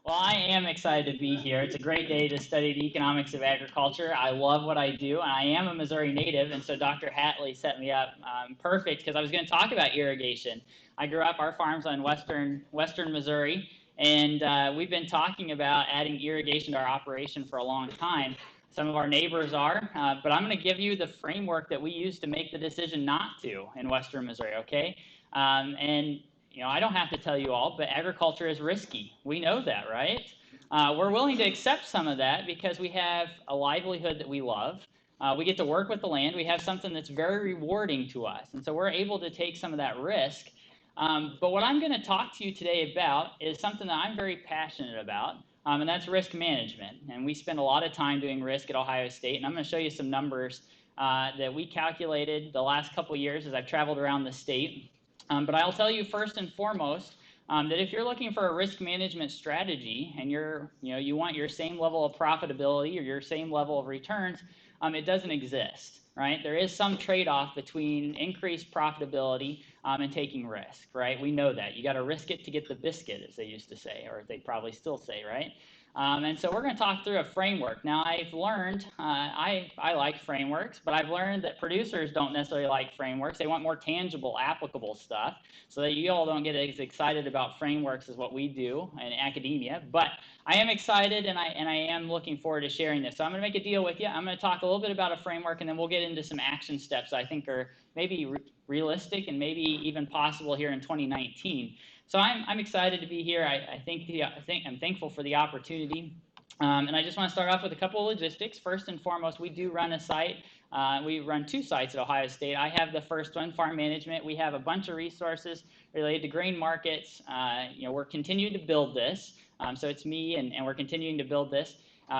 Well, I am excited to be here. It's a great day to study the economics of agriculture. I love what I do, and I am a Missouri native, and so Dr. Hatley set me up perfect because I was going to talk about irrigation. I grew up, our farm's on western Missouri, and we've been talking about adding irrigation to our operation for a long time. Some of our neighbors are, but I'm going to give you the framework that we use to make the decision not to in western Missouri, okay? And I don't have to tell you all, but agriculture is risky. We know that, right? We're willing to accept some of that because we have a livelihood that we love. We get to work with the land. We have something that's very rewarding to us. And so we're able to take some of that risk. But what I'm going to talk to you today about is something that I'm very passionate about, and that's risk management. And we spend a lot of time doing risk at Ohio State. And I'm going to show you some numbers that we calculated the last couple of years as I've traveled around the state. But I'll tell you first and foremost that if you're looking for a risk management strategy and you want your same level of profitability or your same level of returns, it doesn't exist, right? There is some trade-off between increased profitability and taking risk, right? We know that. You got to risk it to get the biscuit, as they used to say, or they probably still say, right? And so we're going to talk through a framework. Now, I've learned, I like frameworks, but I've learned that producers don't necessarily like frameworks. They want more tangible, applicable stuff, so that you all don't get as excited about frameworks as what we do in academia. But I am excited, and I am looking forward to sharing this. So I'm going to make a deal with you. I'm going to talk a little bit about a framework, and then we'll get into some action steps I think are maybe realistic and maybe even possible here in 2019. So I'm excited to be here. I'm thankful for the opportunity. And I just want to start off with a couple of logistics. First and foremost, we do run a site. We run two sites at Ohio State. I have the first one, farm management. We have a bunch of resources related to grain markets. We're continuing to build this. So it's me, and we're continuing to build this.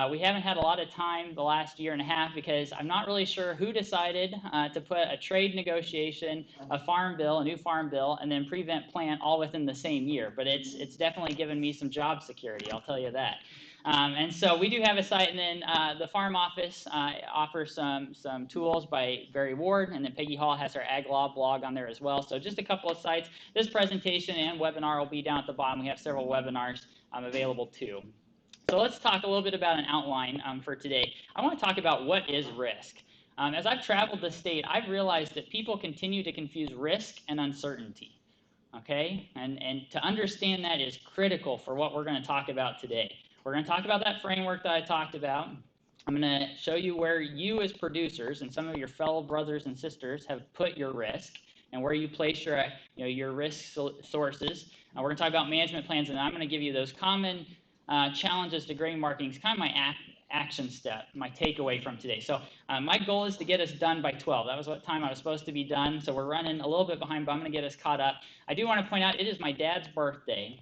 We haven't had a lot of time the last year and a half because I'm not really sure who decided to put a trade negotiation, a farm bill, a new farm bill, and then prevent plant all within the same year. But it's definitely given me some job security, I'll tell you that. And so we do have a site, and then the farm office offers some tools by Barry Ward, and then Peggy Hall has her Ag Law blog on there as well. So just a couple of sites. This presentation and webinar will be down at the bottom. We have several webinars available too. So let's talk a little bit about an outline for today. I want to talk about what is risk. As I've traveled the state, I've realized that people continue to confuse risk and uncertainty. Okay, and to understand that is critical for what we're going to talk about today. We're going to talk about that framework that I talked about. I'm going to show you where you as producers and some of your fellow brothers and sisters have put your risk and where you place your risk sources. We're going to talk about management plans, and I'm going to give you those common challenges to grain marketing. It's kind of my action step, my takeaway from today. So my goal is to get us done by 12. That was what time I was supposed to be done. So we're running a little bit behind, but I'm going to get us caught up. I do want to point out it is my dad's birthday.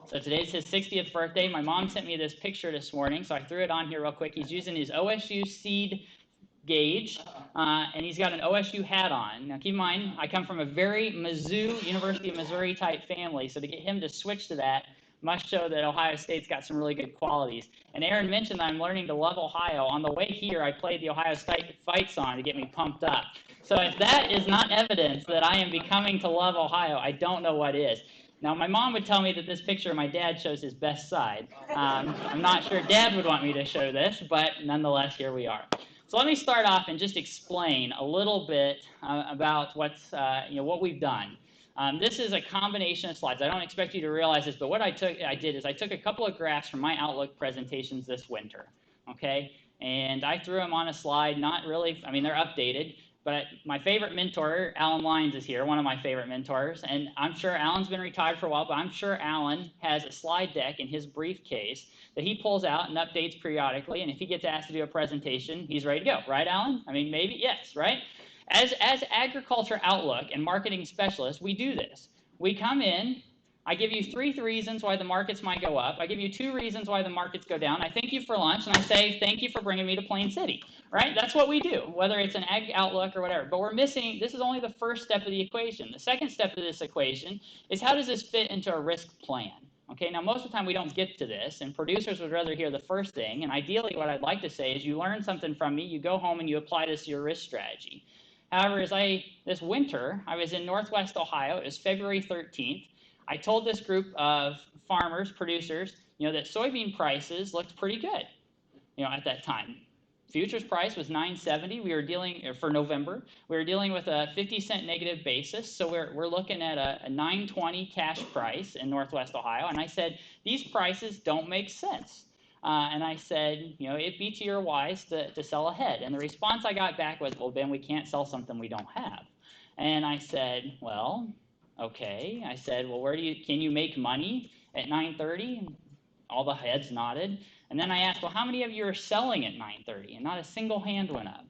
So today's his 60th birthday. My mom sent me this picture this morning, so I threw it on here real quick. He's using his OSU seed gauge, and he's got an OSU hat on. Now keep in mind, I come from a very Mizzou, University of Missouri type family, so to get him to switch to that must show that Ohio State's got some really good qualities. And Aaron mentioned that I'm learning to love Ohio. On the way here, I played the Ohio State fight song to get me pumped up. So if that is not evidence that I am becoming to love Ohio, I don't know what is. Now, my mom would tell me that this picture of my dad shows his best side. I'm not sure Dad would want me to show this, but nonetheless, here we are. So let me start off and just explain a little bit about what we've done. This is a combination of slides. I don't expect you to realize this, but what I did is I took a couple of graphs from my Outlook presentations this winter, okay? And I threw them on a slide, not really, I mean, they're updated, but my favorite mentor, Alan Lyons, is here, one of my favorite mentors, and I'm sure Alan's been retired for a while, but I'm sure Alan has a slide deck in his briefcase that he pulls out and updates periodically, and if he gets asked to do a presentation, he's ready to go, right, Alan? I mean, maybe, yes, right? As Agriculture Outlook and marketing specialists, we do this. We come in, I give you 3 reasons why the markets might go up. I give you 2 reasons why the markets go down. I thank you for lunch, and I say, thank you for bringing me to Plain City, right? That's what we do, whether it's an Ag Outlook or whatever. But we're missing, this is only the first step of the equation. The second step of this equation is how does this fit into a risk plan? Okay, now most of the time we don't get to this, and producers would rather hear the first thing, and ideally what I'd like to say is you learn something from me, you go home and you apply this to your risk strategy. However, this winter, I was in Northwest Ohio. It was February 13th. I told this group of farmers, producers, that soybean prices looked pretty good, at that time. Futures price was 970. We were dealing for November. We were dealing with a 50-cent negative basis, so we're looking at a 920 cash price in Northwest Ohio. And I said, these prices don't make sense. And I said, it'd be to your wise to sell ahead. And the response I got back was, well, Ben, we can't sell something we don't have. And I said, well, okay. I said, well, can you make money at 930? All the heads nodded. And then I asked, well, how many of you are selling at 930? And not a single hand went up.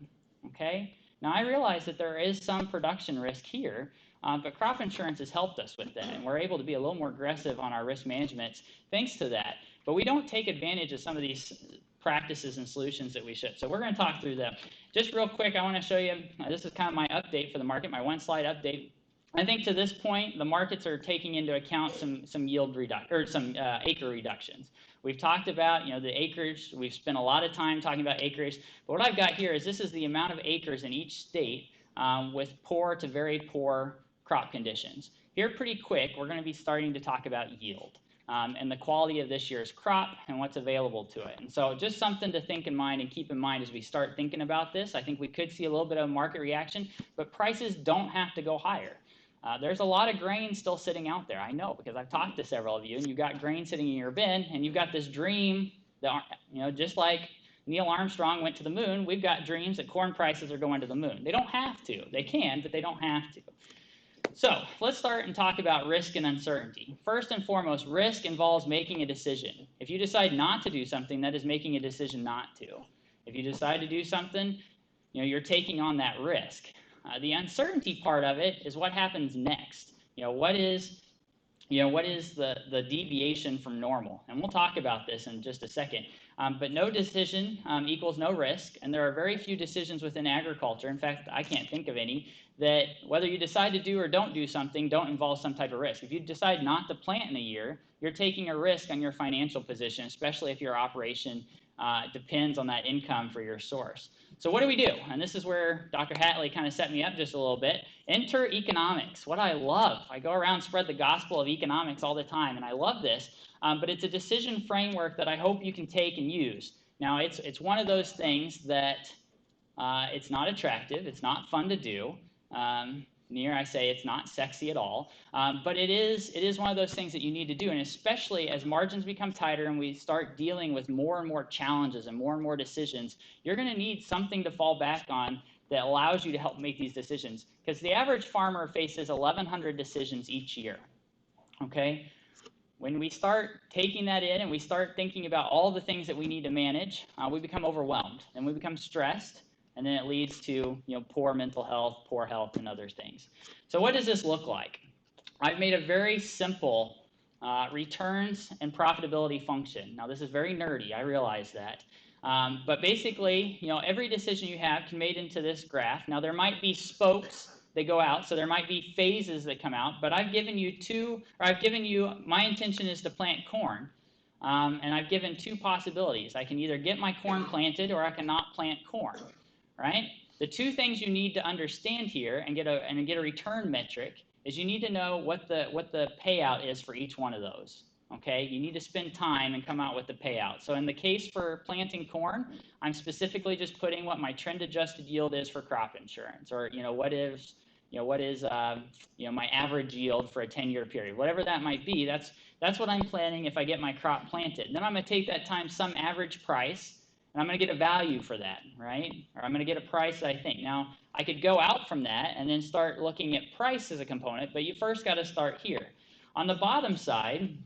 Okay. Now I realize that there is some production risk here, but crop insurance has helped us with that, and we're able to be a little more aggressive on our risk management thanks to that. But we don't take advantage of some of these practices and solutions that we should. So we're going to talk through them. Just real quick, I want to show you, this is kind of my update for the market, my one-slide update. I think to this point, the markets are taking into account some yield reduction or some acre reductions. We've talked about the acreage. We've spent a lot of time talking about acreage. But what I've got here is this is the amount of acres in each state with poor to very poor crop conditions. Here, pretty quick, we're going to be starting to talk about yield and the quality of this year's crop and what's available to it. And so just something to think in mind and keep in mind as we start thinking about this. I think we could see a little bit of a market reaction, but prices don't have to go higher. There's a lot of grain still sitting out there. I know, because I've talked to several of you, and you've got grain sitting in your bin, and you've got this dream that, just like Neil Armstrong went to the moon, we've got dreams that corn prices are going to the moon. They don't have to. They can, but they don't have to. So let's start and talk about risk and uncertainty. First and foremost, risk involves making a decision. If you decide not to do something, that is making a decision not to. If you decide to do something, you're taking on that risk. The uncertainty part of it is what happens next. What is the deviation from normal? And we'll talk about this in just a second. But no decision equals no risk, and there are very few decisions within agriculture. In fact, I can't think of any that whether you decide to do or don't do something don't involve some type of risk. If you decide not to plant in a year, you're taking a risk on your financial position, especially if your operation depends on that income for your source. So what do we do? And this is where Dr. Hatley kind of set me up just a little bit. Enter economics. What I love. I go around and spread the gospel of economics all the time, and I love this. But it's a decision framework that I hope you can take and use. Now, it's one of those things that it's not attractive. It's not fun to do. I say it's not sexy at all, but it is one of those things that you need to do, and especially as margins become tighter and we start dealing with more and more challenges and more decisions, you're going to need something to fall back on that allows you to help make these decisions, because the average farmer faces 1,100 decisions each year. Okay, when we start taking that in and we start thinking about all the things that we need to manage, we become overwhelmed and we become stressed. And then it leads to poor mental health, poor health, and other things. So what does this look like? I've made a very simple returns and profitability function. Now this is very nerdy, I realize that. But basically, every decision you have can be made into this graph. Now there might be spokes that go out, so there might be phases that come out. But I've given you my intention is to plant corn. And I've given two possibilities. I can either get my corn planted or I cannot plant corn. Right? The two things you need to understand here and get a return metric is you need to know what the payout is for each one of those. Okay? You need to spend time and come out with the payout. So in the case for planting corn, I'm specifically just putting what my trend adjusted yield is for crop insurance, or what is my average yield for a 10-year period. Whatever that might be, that's what I'm planning if I get my crop planted. And then I'm going to take that times some average price, and I'm going to get a value for that, right? Or I'm going to get a price that I think. Now, I could go out from that and then start looking at price as a component, but you first got to start here. On the bottom side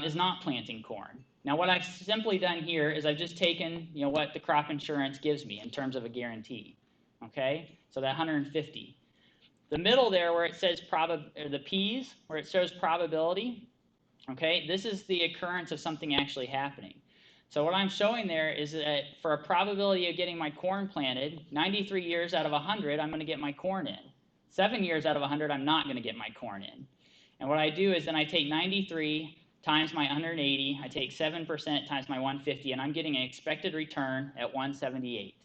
is not planting corn. Now, what I've simply done here is I've just taken what the crop insurance gives me in terms of a guarantee, okay? So that 150. The middle there where it says the P's, where it shows probability, okay, this is the occurrence of something actually happening. So what I'm showing there is that for a probability of getting my corn planted, 93 years out of 100, I'm going to get my corn in. 7 years out of 100, I'm not going to get my corn in. And what I do is then I take 93 times my 180, I take 7% times my 150, and I'm getting an expected return at 178.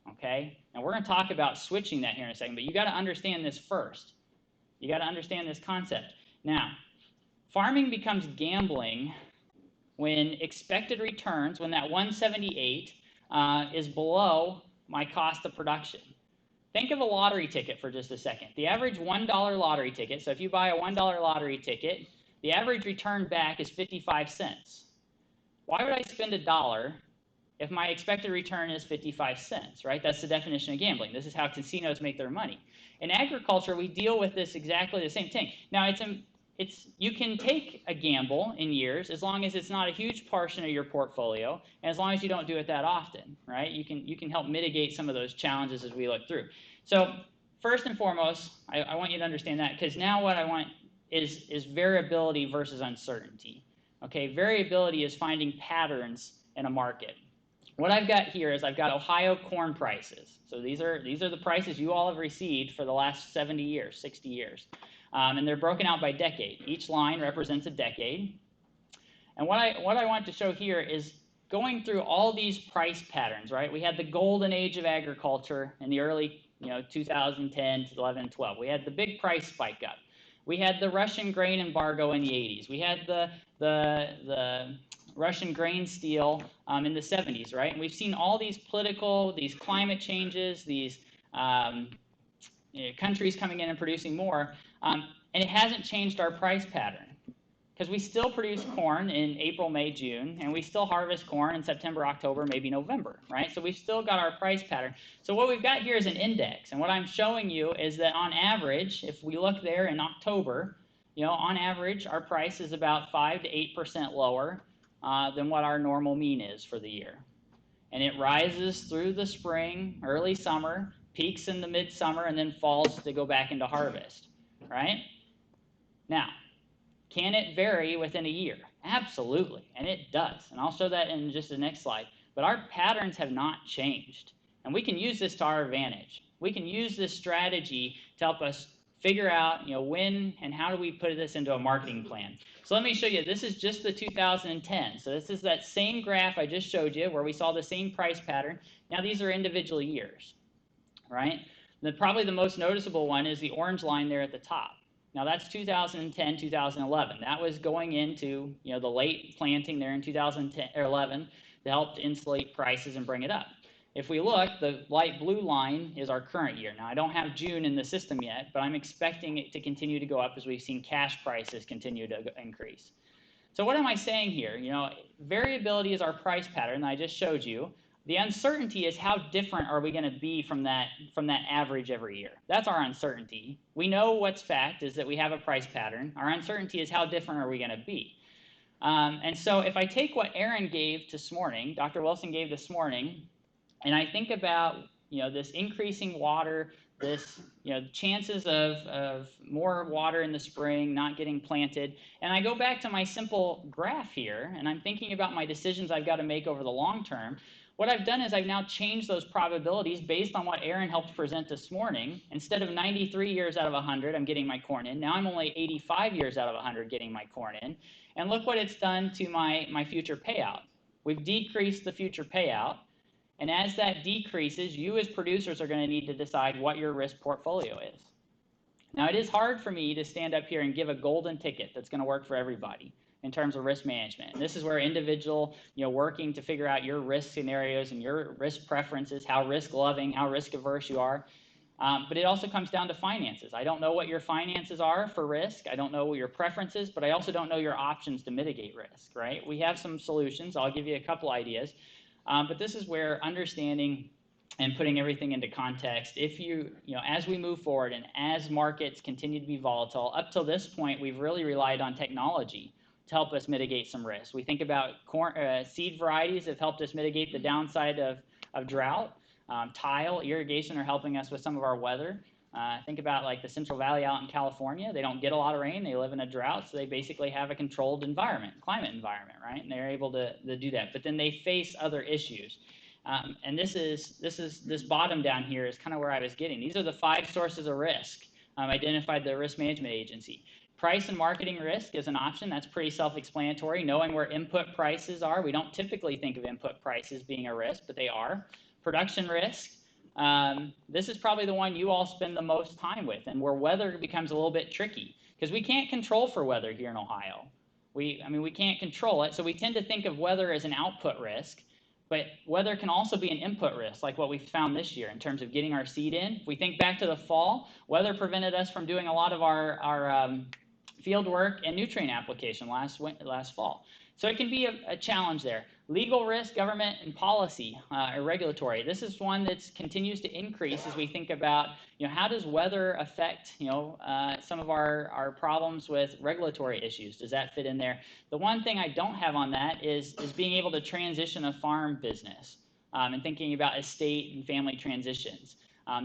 Okay? Now we're going to talk about switching that here in a second, but you got to understand this first. You got to understand this concept. Now, farming becomes gambling when expected returns, when that 178 is below my cost of production. Think of a lottery ticket for just a second. The average $1 lottery ticket, so if you buy a $1 lottery ticket, the average return back is 55 cents. Why would I spend $1 if my expected return is 55 cents, right? That's the definition of gambling. This is how casinos make their money. In agriculture, we deal with this exactly the same thing. Now, you can take a gamble in years as long as it's not a huge portion of your portfolio, and as long as you don't do it that often, right? You can help mitigate some of those challenges as we look through. So first and foremost, I want you to understand that, because now what I want is variability versus uncertainty. Okay, variability is finding patterns in a market. What I've got here is I've got Ohio corn prices. So these are the prices you all have received for the last 70 years, 60 years. And they're broken out by decade. Each line represents a decade. And what I want to show here is going through all these price patterns, right? We had the golden age of agriculture in the early, 2010 to 11, 12. We had the big price spike up. We had the Russian grain embargo in the 80s. We had the Russian grain steal in the 70s, right? And we've seen all these these climate changes, these countries coming in and producing more, and it hasn't changed our price pattern, because we still produce corn in April, May, June, and we still harvest corn in September, October, maybe November, right? So we've still got our price pattern. So what we've got here is an index, and what I'm showing you is that on average, if we look there in October, on average, our price is about 5 to 8% lower than what our normal mean is for the year. And it rises through the spring, early summer, peaks in the midsummer, and then falls to go back into harvest, right? Now, can it vary within a year? Absolutely, and it does. And I'll show that in just the next slide. But our patterns have not changed, and we can use this to our advantage. We can use this strategy to help us figure out, when and how do we put this into a marketing plan. So let me show you. This is just the 2010. So this is that same graph I just showed you where we saw the same price pattern. Now these are individual years, right? Probably the most noticeable one is the orange line there at the top. Now that's 2010, 2011. That was going into the late planting there in 2010 or 11 to help insulate prices and bring it up. If we look, the light blue line is our current year. Now I don't have June in the system yet, but I'm expecting it to continue to go up as we've seen cash prices continue to increase. So what am I saying here? Variability is our price pattern that I just showed you. The uncertainty is how different are we going to be from that average every year. That's our uncertainty. We know what's fact is that we have a price pattern. Our uncertainty is how different are we going to be. And so if I take what Aaron gave this morning, Dr. Wilson gave this morning, and I think about this increasing water, this chances of more water in the spring not getting planted, and I go back to my simple graph here, and I'm thinking about my decisions I've got to make over the long term. What I've done is I've now changed those probabilities based on what Aaron helped present this morning. Instead of 93 years out of 100, I'm getting my corn in. Now I'm only 85 years out of 100 getting my corn in. And look what it's done to my future payout. We've decreased the future payout. And as that decreases, you as producers are going to need to decide what your risk portfolio is. Now, it is hard for me to stand up here and give a golden ticket that's going to work for everybody in terms of risk management. And this is where individual, working to figure out your risk scenarios and your risk preferences, how risk-loving, how risk-averse you are. But it also comes down to finances. I don't know what your finances are for risk. I don't know what your preferences, but I also don't know your options to mitigate risk, right? We have some solutions. I'll give you a couple ideas. But this is where understanding and putting everything into context, if as we move forward and as markets continue to be volatile, up till this point, we've really relied on technology to help us mitigate some risk. We think about seed varieties have helped us mitigate the downside of drought. Tile, irrigation are helping us with some of our weather. Think about like the Central Valley out in California. They don't get a lot of rain. They live in a drought, so they basically have a controlled environment, climate environment, right? And they're able to do that. But then they face other issues. And this bottom down here is kind of where I was getting. These are the 5 sources of risk identified by the Risk Management Agency. Price and marketing risk is an option. That's pretty self-explanatory. Knowing where input prices are. We don't typically think of input prices being a risk, but they are. Production risk. This is probably the one you all spend the most time with, and where weather becomes a little bit tricky because we can't control for weather here in Ohio. I mean, we can't control it, so we tend to think of weather as an output risk, but weather can also be an input risk, like what we found this year in terms of getting our seed in. If we think back to the fall, weather prevented us from doing a lot of our field work and nutrient application last fall. So it can be a challenge there. Legal risk, government, and policy, or regulatory. This is one that continues to increase as we think about, how does weather affect, some of our problems with regulatory issues? Does that fit in there? The one thing I don't have on that is being able to transition a farm business and thinking about estate and family transitions.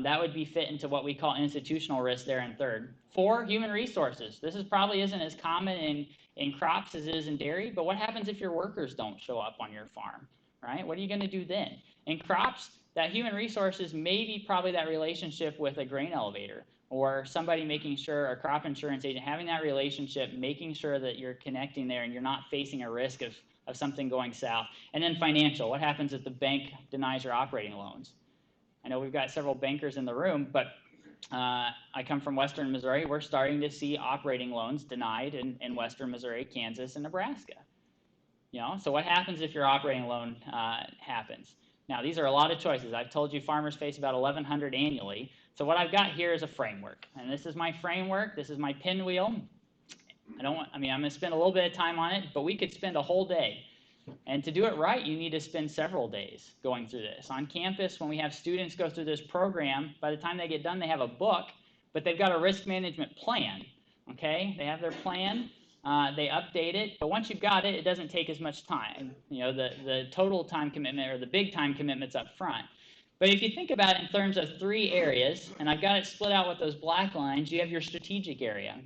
That would be fit into what we call institutional risk there in third. 4, human resources. This probably isn't as common in crops as it is in dairy, but what happens if your workers don't show up on your farm, right? What are you going to do then? In crops, that human resources may be probably that relationship with a grain elevator or somebody making sure, a crop insurance agent, having that relationship, making sure that you're connecting there and you're not facing a risk of something going south. And then financial. What happens if the bank denies your operating loans? I know we've got several bankers in the room, but I come from Western Missouri. We're starting to see operating loans denied in Western Missouri, Kansas, and Nebraska. So what happens if your operating loan happens? Now, these are a lot of choices. I've told you farmers face about 1,100 annually. So what I've got here is a framework, and this is my framework. This is my pinwheel. I'm going to spend a little bit of time on it, but we could spend a whole day. And to do it right, you need to spend several days going through this. On campus, when we have students go through this program, by the time they get done, they have a book, but they've got a risk management plan, okay? They have their plan, they update it, but once you've got it, it doesn't take as much time. The total time commitment or the big time commitment's up front. But if you think about it in terms of 3 areas, and I've got it split out with those black lines, you have your strategic area.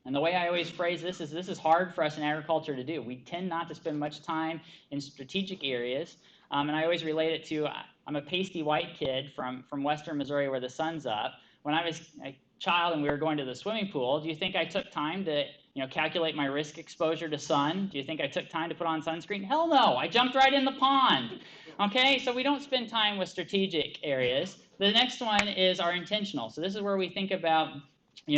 And the way I always phrase this is hard for us in agriculture to do. We tend not to spend much time in strategic areas. And I always relate it to, I'm a pasty white kid from Western Missouri where the sun's up. When I was a child and we were going to the swimming pool, do you think I took time to calculate my risk exposure to sun? Do you think I took time to put on sunscreen? Hell no, I jumped right in the pond. Okay, so we don't spend time with strategic areas. The next one is our intentional. So this is where we think about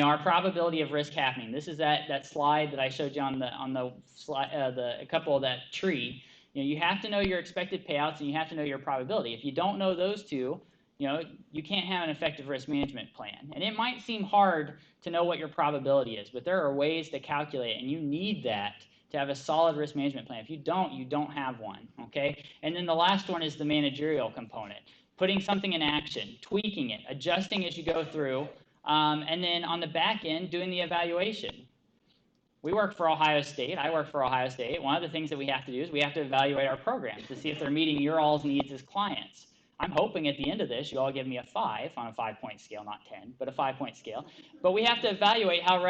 our probability of risk happening. This is that slide that I showed you on the slide, a couple of that tree. You have to know your expected payouts and you have to know your probability. If you don't know those two, you can't have an effective risk management plan. And it might seem hard to know what your probability is, but there are ways to calculate it, and you need that to have a solid risk management plan. If you don't have one, okay? And then the last one is the managerial component. Putting something in action, tweaking it, adjusting as you go through, and then on the back end, doing the evaluation. We work for Ohio State. I work for Ohio State. One of the things that we have to do is we have to evaluate our programs to see if they're meeting your all's needs as clients. I'm hoping at the end of this, you all give me a 5 on a 5-point scale, not 10, but a 5-point scale. But we have to evaluate how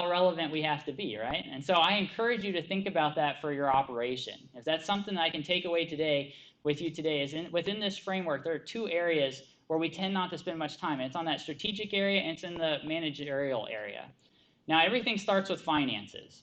relevant we have to be, right? And so I encourage you to think about that for your operation. If that's something that I can take away today with you today, is within this framework, there are 2 areas where we tend not to spend much time. It's on that strategic area and it's in the managerial area. Now, everything starts with finances,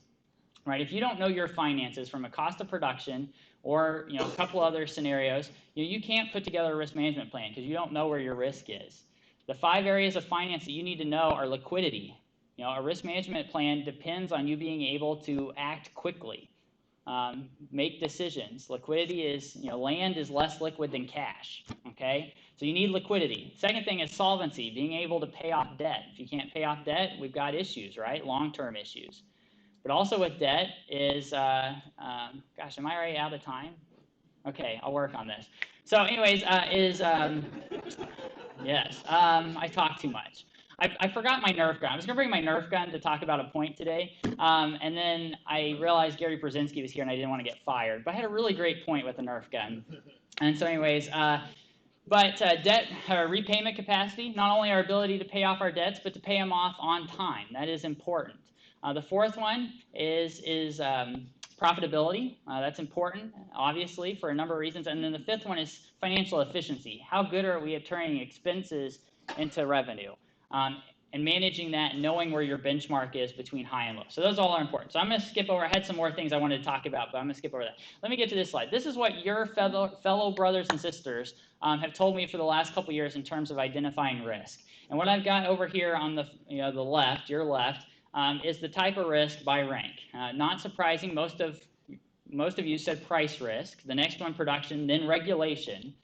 right? If you don't know your finances from a cost of production or a couple other scenarios, you can't put together a risk management plan because you don't know where your risk is. The 5 areas of finance that you need to know are liquidity. A risk management plan depends on you being able to act quickly, make decisions. Liquidity is, land is less liquid than cash, okay? So you need liquidity. Second thing is solvency, being able to pay off debt. If you can't pay off debt, we've got issues, right? Long-term issues. But also with debt is, gosh, am I already out of time? Okay, I'll work on this. So anyways, yes, I talk too much. I forgot my Nerf gun. I was going to bring my Nerf gun to talk about a point today, and then I realized Gary Brzezinski was here and I didn't want to get fired. But I had a really great point with the Nerf gun. And so anyways, debt repayment capacity, not only our ability to pay off our debts, but to pay them off on time. That is important. The 4th one is profitability. That's important, obviously, for a number of reasons. And then the 5th one is financial efficiency. How good are we at turning expenses into revenue? And managing that and knowing where your benchmark is between high and low. So those all are important. So I'm going to skip over. I had some more things I wanted to talk about, but I'm going to skip over that. Let me get to this slide. This is what your fellow brothers and sisters have told me for the last couple years in terms of identifying risk. And what I've got over here on the left, your left, is the type of risk by rank. Not surprising, most of you said price risk. The next one, production, then regulation.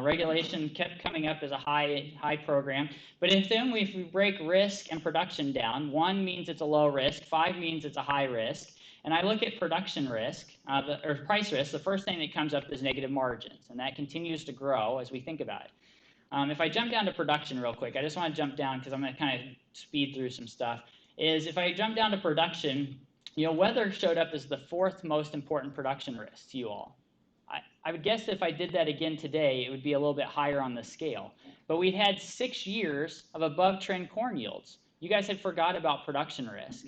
Regulation kept coming up as a high program. But if we break risk and production down, 1 means it's a low risk, 5 means it's a high risk. And I look at production risk, or price risk, the first thing that comes up is negative margins. And that continues to grow as we think about it. If I jump down to production real quick, I just want to jump down because I'm going to kind of speed through some stuff, is if I jump down to production, weather showed up as the 4th most important production risk to you all. I would guess if I did that again today, it would be a little bit higher on the scale. But we'd had 6 years of above trend corn yields. You guys had forgot about production risk.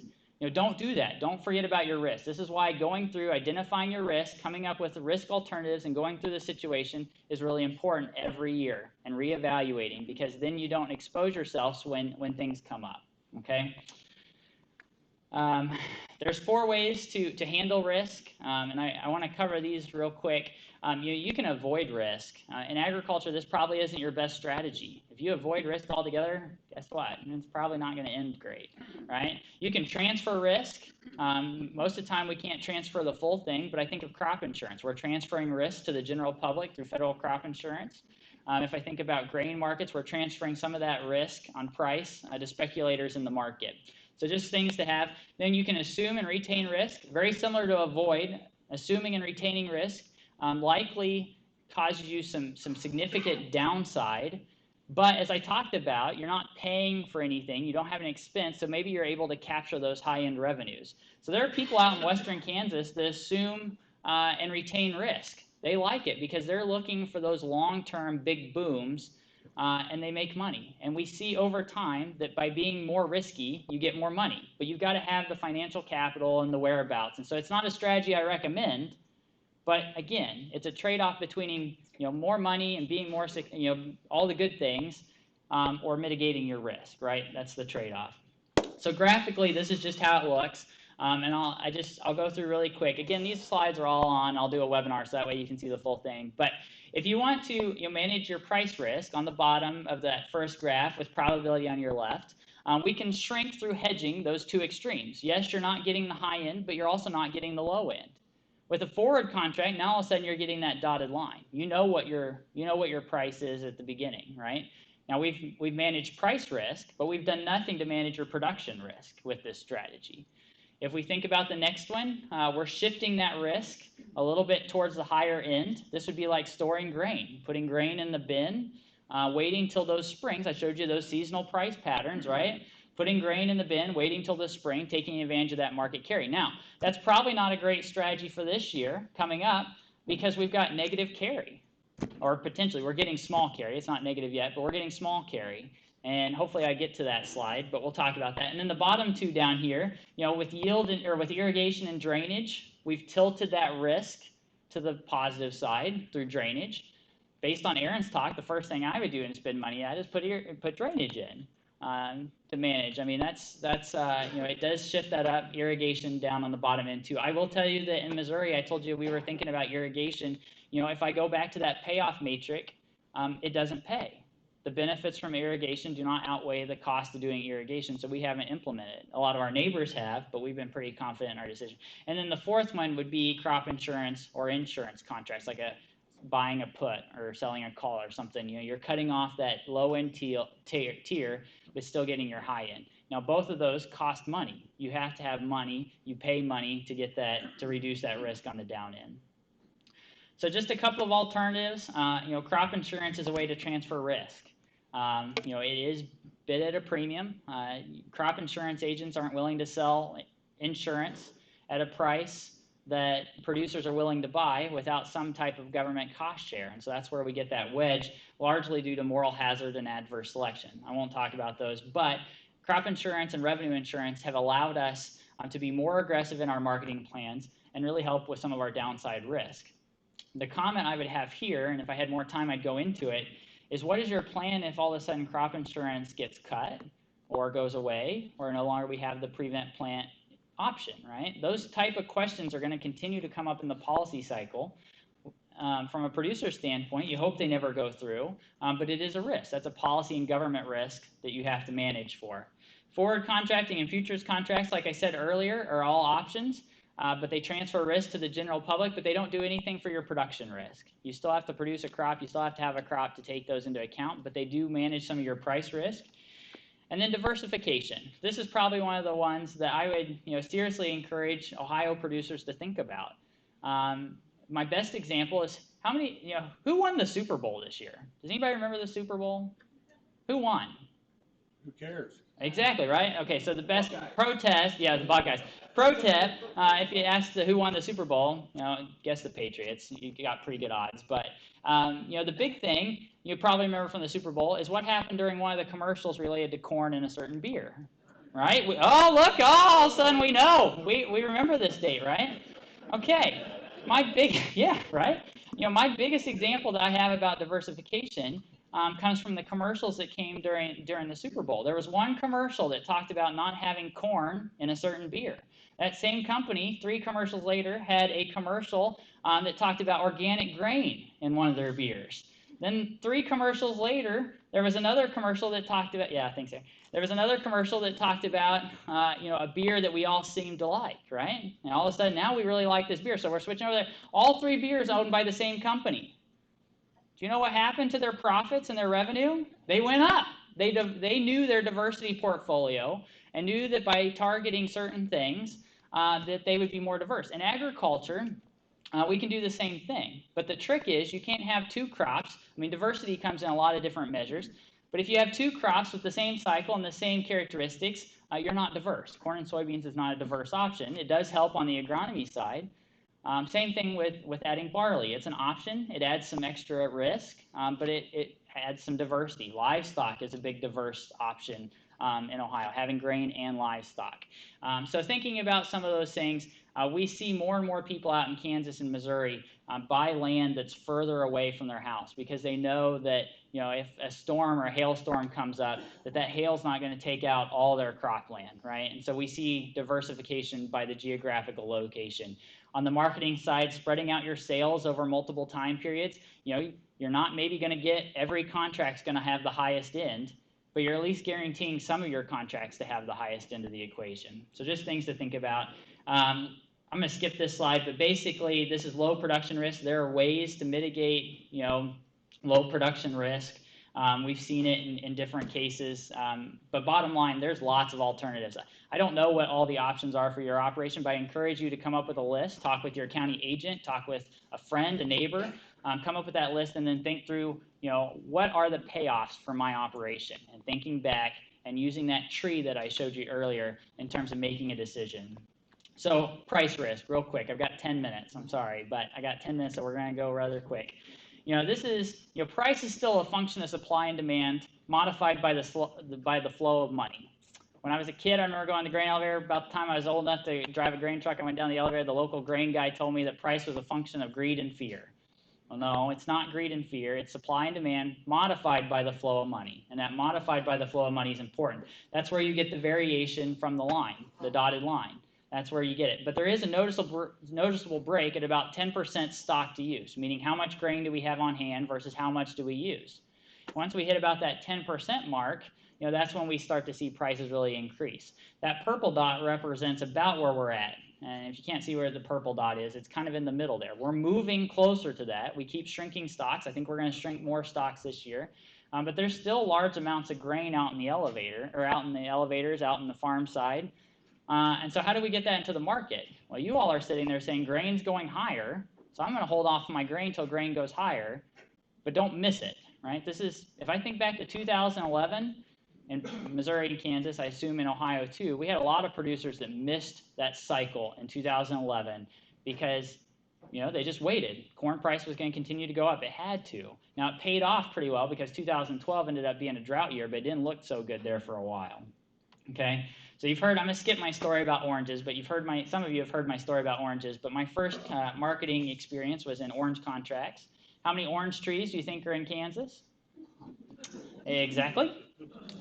Don't do that. Don't forget about your risk. This is why going through identifying your risk, coming up with the risk alternatives, and going through the situation is really important every year, and reevaluating, because then you don't expose yourselves when things come up. Okay. There's 4 ways to handle risk, and I want to cover these real quick. You can avoid risk. In agriculture, this probably isn't your best strategy. If you avoid risk altogether, guess what? It's probably not going to end great, right? You can transfer risk. Most of the time, we can't transfer the full thing, but I think of crop insurance. We're transferring risk to the general public through federal crop insurance. If I think about grain markets, we're transferring some of that risk on price to speculators in the market. So just things to have. Then you can assume and retain risk, very similar to avoid. Assuming and retaining risk likely causes you some significant downside. But as I talked about, you're not paying for anything. You don't have an expense, so maybe you're able to capture those high-end revenues. So there are people out in western Kansas that assume and retain risk. They like it because they're looking for those long-term big booms, and they make money. And we see over time that by being more risky, you get more money. But you've got to have the financial capital and the whereabouts. And so it's not a strategy I recommend. But again, it's a trade-off between more money and being more all the good things, or mitigating your risk, right? That's the trade-off. So graphically, this is just how it looks. And I'll go through really quick. Again, these slides are all on. I'll do a webinar so that way you can see the full thing. But if you want to manage your price risk on the bottom of that first graph with probability on your left, we can shrink through hedging those 2 extremes. Yes, you're not getting the high end, but you're also not getting the low end. With a forward contract, now all of a sudden you're getting that dotted line. You know what your price is at the beginning, right? Now we've managed price risk, but we've done nothing to manage your production risk with this strategy. If we think about the next one, we're shifting that risk a little bit towards the higher end. This would be like storing grain, putting grain in the bin, waiting till those springs. I showed you those seasonal price patterns, right? Putting grain in the bin, waiting till the spring, taking advantage of that market carry. Now, that's probably not a great strategy for this year coming up because we've got negative carry, or potentially we're getting small carry. It's not negative yet, but we're getting small carry. And hopefully I get to that slide, but we'll talk about that. And then the bottom 2 down here, with yield or with irrigation and drainage, we've tilted that risk to the positive side through drainage. Based on Aaron's talk, the first thing I would do and spend money at is put drainage in. To manage. I mean, that's it does shift that up, irrigation down on the bottom end too. I will tell you that in Missouri, I told you we were thinking about irrigation. If I go back to that payoff matrix, it doesn't pay. The benefits from irrigation do not outweigh the cost of doing irrigation, so we haven't implemented it. A lot of our neighbors have, but we've been pretty confident in our decision. And then the 4th one would be crop insurance or insurance contracts, like buying a put or selling a call or something. You're cutting off that low-end tier, but still getting your high-end. Now, both of those cost money. You have to have money. You pay money to get that, to reduce that risk on the down end. So just a couple of alternatives. Crop insurance is a way to transfer risk. It is bid at a premium. Crop insurance agents aren't willing to sell insurance at a price that producers are willing to buy without some type of government cost share. And so that's where we get that wedge, largely due to moral hazard and adverse selection. I won't talk about those, but crop insurance and revenue insurance have allowed us to be more aggressive in our marketing plans and really help with some of our downside risk. The comment I would have here, and if I had more time I'd go into it, is what is your plan if all of a sudden crop insurance gets cut or goes away, or no longer we have the prevent plant option, right? Those type of questions are going to continue to come up in the policy cycle. From a producer standpoint, you hope they never go through, but it is a risk. That's a policy and government risk that you have to manage for. Forward contracting and futures contracts, like I said earlier, are all options, but they transfer risk to the general public, but they don't do anything for your production risk. You still have to produce a crop. You still have to have a crop to take those into account, but they do manage some of your price risk. And then diversification. This is probably one of the ones that I would seriously encourage Ohio producers to think about. My best example is who won the Super Bowl this year? Does anybody remember the Super Bowl? Who won? Who cares? Exactly, right? Okay, so the best protest, the Buckeyes. Pro-tip, if you ask who won the Super Bowl, guess the Patriots. You got pretty good odds. But, the big thing you probably remember from the Super Bowl is what happened during one of the commercials related to corn and a certain beer, right? All of a sudden we know. We remember this date, right? Okay, my biggest example that I have about diversification comes from the commercials that came during the Super Bowl. There was one commercial that talked about not having corn in a certain beer. That same company, 3 commercials later, had a commercial that talked about organic grain in one of their beers. Then 3 commercials later, there was another commercial that talked about, I think so. There was another commercial that talked about, a beer that we all seem to like, right? And all of a sudden, now we really like this beer, so we're switching over there. All 3 beers owned by the same company. Do you know what happened to their profits and their revenue? They went up. They knew their diversity portfolio and knew that by targeting certain things that they would be more diverse. In agriculture, we can do the same thing. But the trick is you can't have 2 crops. I mean, diversity comes in a lot of different measures. But if you have 2 crops with the same cycle and the same characteristics, you're not diverse. Corn and soybeans is not a diverse option. It does help on the agronomy side. Same thing with adding barley. It's an option. It adds some extra risk, but it adds some diversity. Livestock is a big diverse option in Ohio, having grain and livestock. So thinking about some of those things, we see more and more people out in Kansas and Missouri buy land that's further away from their house because they know that if a storm or a hailstorm comes up, that hail's not going to take out all their cropland, right? And so we see diversification by the geographical location. On the marketing side, spreading out your sales over multiple time periods, you're not maybe going to get every contract's going to have the highest end, but you're at least guaranteeing some of your contracts to have the highest end of the equation. So just things to think about. I'm going to skip this slide, but basically this is low production risk. There are ways to mitigate, low production risk. We've seen it in different cases, but bottom line, there's lots of alternatives. I don't know what all the options are for your operation, but I encourage you to come up with a list, talk with your county agent, talk with a friend, a neighbor, come up with that list, and then think through, what are the payoffs for my operation, and thinking back and using that tree that I showed you earlier in terms of making a decision. So price risk, real quick. I've got 10 minutes. I'm sorry, but I got 10 minutes, so we're going to go rather quick. This is, price is still a function of supply and demand modified by the flow of money. When I was a kid, I remember going to the grain elevator. About the time I was old enough to drive a grain truck, I went down the elevator. The local grain guy told me that price was a function of greed and fear. Well, no, it's not greed and fear. It's supply and demand modified by the flow of money. And that modified by the flow of money is important. That's where you get the variation from the line, the dotted line. That's where you get it. But there is a noticeable break at about 10% stock to use, meaning how much grain do we have on hand versus how much do we use. Once we hit about that 10% mark, that's when we start to see prices really increase. That purple dot represents about where we're at. And if you can't see where the purple dot is, it's kind of in the middle there. We're moving closer to that. We keep shrinking stocks. I think we're going to shrink more stocks this year. But there's still large amounts of grain out in the elevator, or out in the elevators, out in the farm side. And so how do we get that into the market? Well, you all are sitting there saying grain's going higher, so I'm going to hold off my grain till grain goes higher, but don't miss it, right? If I think back to 2011 in Missouri and Kansas, I assume in Ohio too, we had a lot of producers that missed that cycle in 2011 because, they just waited. Corn price was going to continue to go up. It had to. Now, it paid off pretty well because 2012 ended up being a drought year, but it didn't look so good there for a while, okay? So you've heard, I'm going to skip my story about oranges, but some of you have heard my story about oranges, but my first marketing experience was in orange contracts. How many orange trees do you think are in Kansas? Exactly.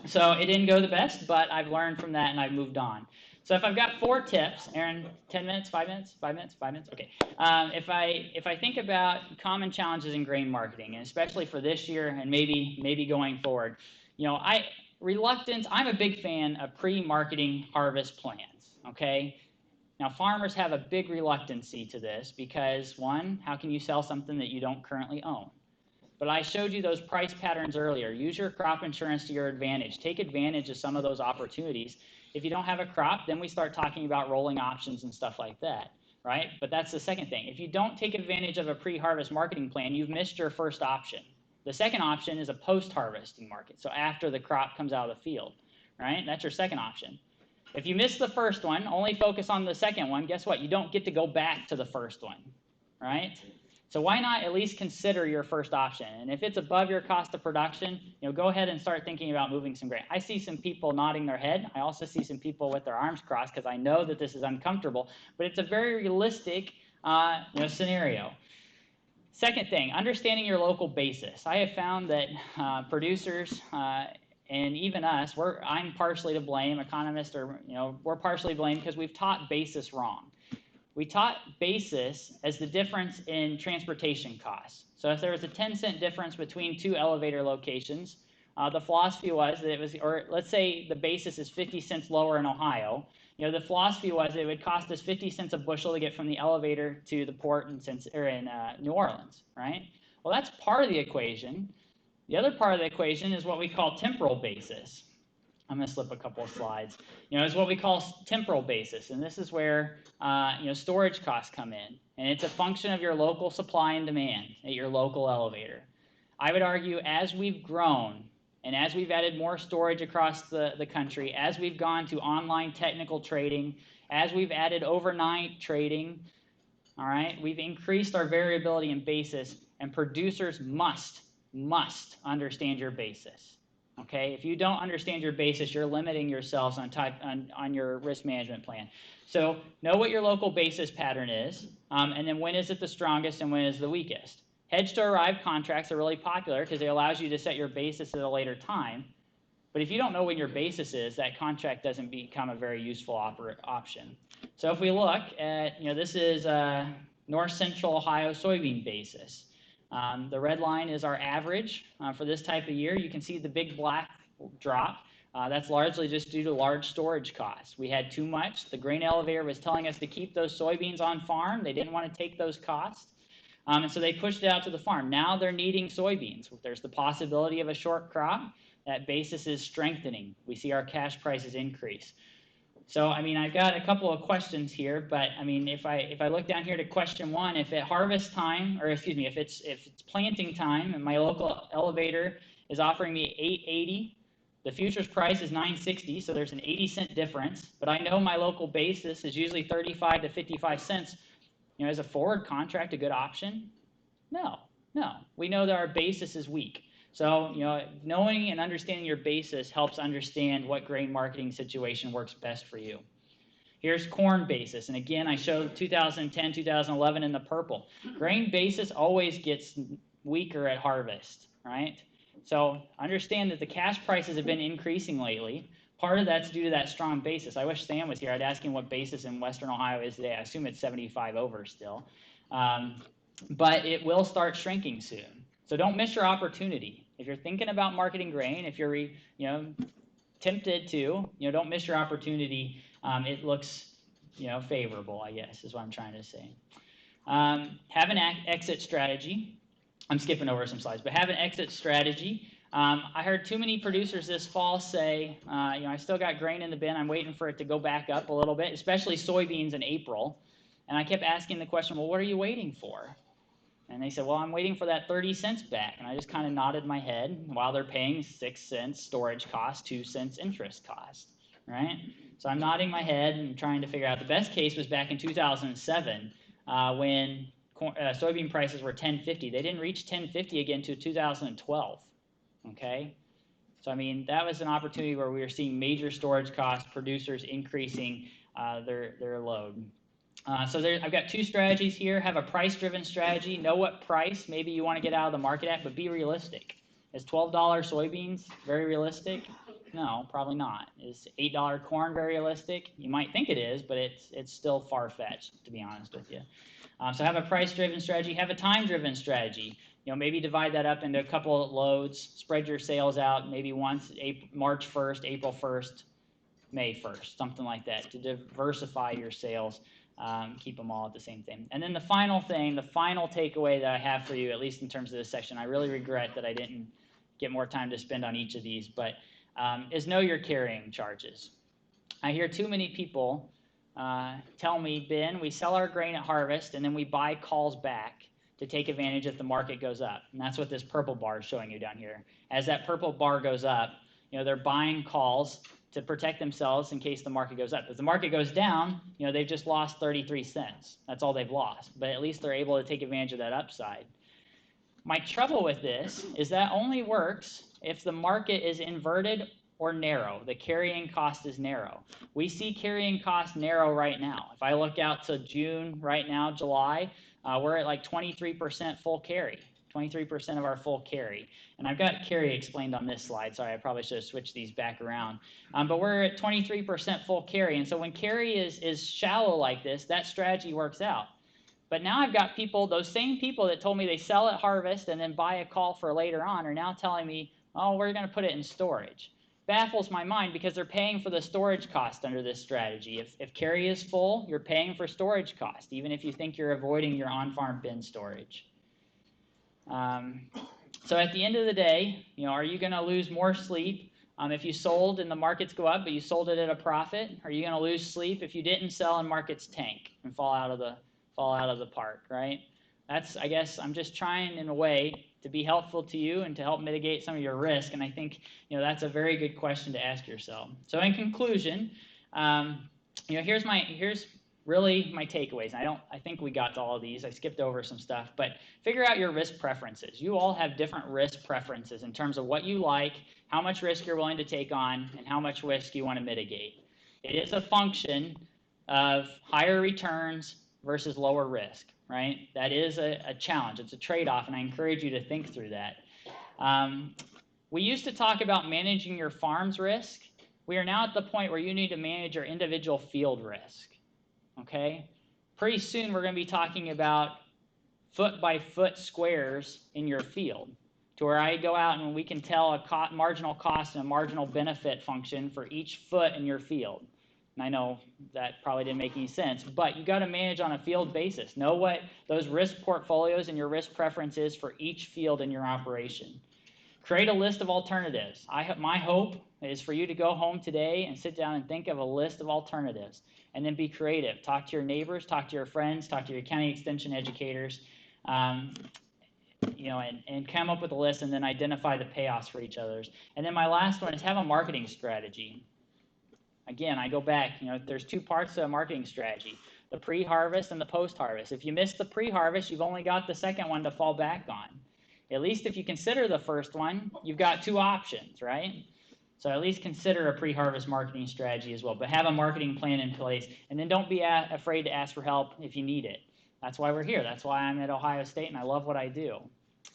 So it didn't go the best, but I've learned from that and I've moved on. So if I've got 4 tips, Aaron, 10 minutes, 5 minutes, 5 minutes, 5 minutes? Okay. If I think about common challenges in grain marketing, and especially for this year and maybe going forward, reluctance, I'm a big fan of pre-marketing harvest plans, okay? Now, farmers have a big reluctancy to this because, one, how can you sell something that you don't currently own? But I showed you those price patterns earlier. Use your crop insurance to your advantage. Take advantage of some of those opportunities. If you don't have a crop, then we start talking about rolling options and stuff like that, right? But that's the second thing. If you don't take advantage of a pre-harvest marketing plan, you've missed your first option. The second option is a post-harvesting market, so after the crop comes out of the field, right? That's your second option. If you miss the first one, only focus on the second one, guess what? You don't get to go back to the first one, right? So why not at least consider your first option? And if it's above your cost of production, go ahead and start thinking about moving some grain. I see some people nodding their head. I also see some people with their arms crossed because I know that this is uncomfortable, but it's a very realistic scenario. Second thing, understanding your local basis. I have found that producers and even us, I'm partially to blame. Economists are, we're partially blamed because we've taught basis wrong. We taught basis as the difference in transportation costs. So if there was a 10-cent difference between two elevator locations, the philosophy was that it was, or let's say the basis is 50 cents lower in Ohio. The philosophy was it would cost us 50 cents a bushel to get from the elevator to the port in New Orleans, right? Well, that's part of the equation. The other part of the equation is what we call temporal basis. I'm going to slip a couple of slides. It's what we call temporal basis, and this is where storage costs come in, and it's a function of your local supply and demand at your local elevator. I would argue as we've grown and as we've added more storage across the country, as we've gone to online technical trading, as we've added overnight trading, all right, we've increased our variability in basis, and producers must understand your basis. Okay, if you don't understand your basis, you're limiting yourselves on your risk management plan. So know what your local basis pattern is, and then when is it the strongest and when is the weakest. Hedge to arrive contracts are really popular because it allows you to set your basis at a later time. But if you don't know when your basis is, that contract doesn't become a very useful option. So if we look at, this is North Central Ohio soybean basis. The red line is our average for this type of year. You can see the big black drop. That's largely just due to large storage costs. We had too much. The grain elevator was telling us to keep those soybeans on farm. They didn't want to take those costs. And so they pushed it out to the farm. Now they're needing soybeans. There's the possibility of a short crop. That basis is strengthening. We see our cash prices increase. So, I've got a couple of questions here, but if I look down here to question one, if at harvest time, or excuse me, if it's planting time and my local elevator is offering me $8.80, the futures price is $9.60, so there's an 80-cent difference, but I know my local basis is usually 35 to 55 cents. Is a forward contract a good option? No. We know that our basis is weak. So, knowing and understanding your basis helps understand what grain marketing situation works best for you. Here's corn basis. And again, I showed 2010, 2011 in the purple. Grain basis always gets weaker at harvest, right? So understand that the cash prices have been increasing lately. Part of that's due to that strong basis. I wish Sam was here. I'd ask him what basis in Western Ohio is today. I assume it's 75 over still. But it will start shrinking soon. So don't miss your opportunity. If you're thinking about marketing grain, if you're tempted to, don't miss your opportunity. It looks favorable, I guess, is what I'm trying to say. Have an exit strategy. I'm skipping over some slides, but have an exit strategy. I heard too many producers this fall say, I still got grain in the bin. I'm waiting for it to go back up a little bit, especially soybeans in April. And I kept asking the question, well, what are you waiting for? And they said, well, I'm waiting for that 30 cents back. And I just kind of nodded my head while they're paying 6 cents storage cost, 2 cents interest cost, right? So I'm nodding my head and trying to figure out. The best case was back in 2007 when soybean prices were $10.50. They didn't reach $10.50 again until 2012, okay? So, that was an opportunity where we were seeing major storage costs, producers increasing their load. So I've got two strategies here. Have a price-driven strategy. Know what price maybe you want to get out of the market at, but be realistic. Is $12 soybeans very realistic? No, probably not. Is $8 corn very realistic? You might think it is, but it's still far-fetched, to be honest with you. So have a price-driven strategy, have a time-driven strategy. Maybe divide that up into a couple of loads, spread your sales out maybe once, March 1st, April 1st, May 1st, something like that, to diversify your sales, keep them all at the same thing. And then the final thing, the final takeaway that I have for you, at least in terms of this section, I really regret that I didn't get more time to spend on each of these, but is know your carrying charges. I hear too many people tell me, Ben, we sell our grain at harvest and then we buy calls back to take advantage if the market goes up. And that's what this purple bar is showing you down here. As that purple bar goes up, they're buying calls to protect themselves in case the market goes up. If the market goes down, they've just lost 33 cents. That's all they've lost. But at least they're able to take advantage of that upside. My trouble with this is that only works if the market is inverted or narrow. The carrying cost is narrow. We see carrying cost narrow right now. If I look out to June right now, July, we're at like 23% full carry, 23% of our full carry. And I've got carry explained on this slide. Sorry, I probably should have switched these back around. But we're at 23% full carry. And so when carry is shallow like this, that strategy works out. But now I've got people, those same people that told me they sell at harvest and then buy a call for later on are now telling me, oh, we're going to put it in storage. Baffles my mind because they're paying for the storage cost under this strategy. If carry is full, you're paying for storage cost, even if you think you're avoiding your on-farm bin storage. So at the end of the day, are you going to lose more sleep if you sold and the markets go up, but you sold it at a profit? Are you going to lose sleep if you didn't sell and markets tank and fall out of the park, right? I guess I'm just trying in a way to be helpful to you and to help mitigate some of your risk. And I think, that's a very good question to ask yourself. So in conclusion, here's really my takeaways. I think we got to all of these. I skipped over some stuff, but figure out your risk preferences. You all have different risk preferences in terms of what you like, how much risk you're willing to take on, and how much risk you want to mitigate. It is a function of higher returns versus lower risk, right? That is a challenge. It's a trade-off, and I encourage you to think through that. We used to talk about managing your farm's risk. We are now at the point where you need to manage your individual field risk, okay? Pretty soon we're going to be talking about foot-by-foot squares in your field, to where I go out and we can tell a marginal cost and a marginal benefit function for each foot in your field. And I know that probably didn't make any sense, but you got to manage on a field basis. Know what those risk portfolios and your risk preference is for each field in your operation. Create a list of alternatives. My hope is for you to go home today and sit down and think of a list of alternatives, and then be creative. Talk to your neighbors, talk to your friends, talk to your county extension educators, and come up with a list, and then identify the payoffs for each other's. And then my last one is have a marketing strategy. Again, I go back, there's two parts to a marketing strategy, the pre-harvest and the post-harvest. If you miss the pre-harvest, you've only got the second one to fall back on. At least if you consider the first one, you've got two options, right? So at least consider a pre-harvest marketing strategy as well, but have a marketing plan in place, and then don't be afraid to ask for help if you need it. That's why we're here. That's why I'm at Ohio State, and I love what I do.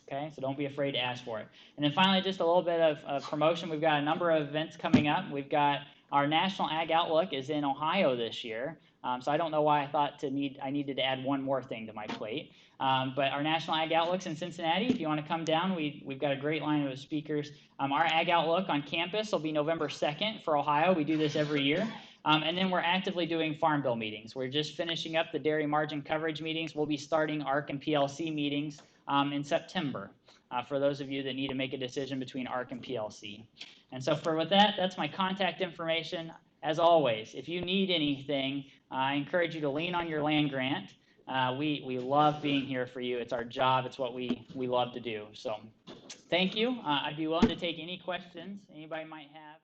Okay, so don't be afraid to ask for it. And then finally, just a little bit of promotion. We've got a number of events coming up. We've got our National Ag Outlook is in Ohio this year. So I don't know why I thought I needed to add one more thing to my plate. But our National Ag Outlook's in Cincinnati. If you want to come down, we've got a great line of speakers. Our Ag Outlook on campus will be November 2nd for Ohio. We do this every year. And then we're actively doing Farm Bill meetings. We're just finishing up the dairy margin coverage meetings. We'll be starting ARC and PLC meetings in September for those of you that need to make a decision between ARC and PLC. And so with that, that's my contact information. As always, if you need anything, I encourage you to lean on your land grant. We love being here for you. It's our job. It's what we love to do. So thank you. I'd be willing to take any questions anybody might have.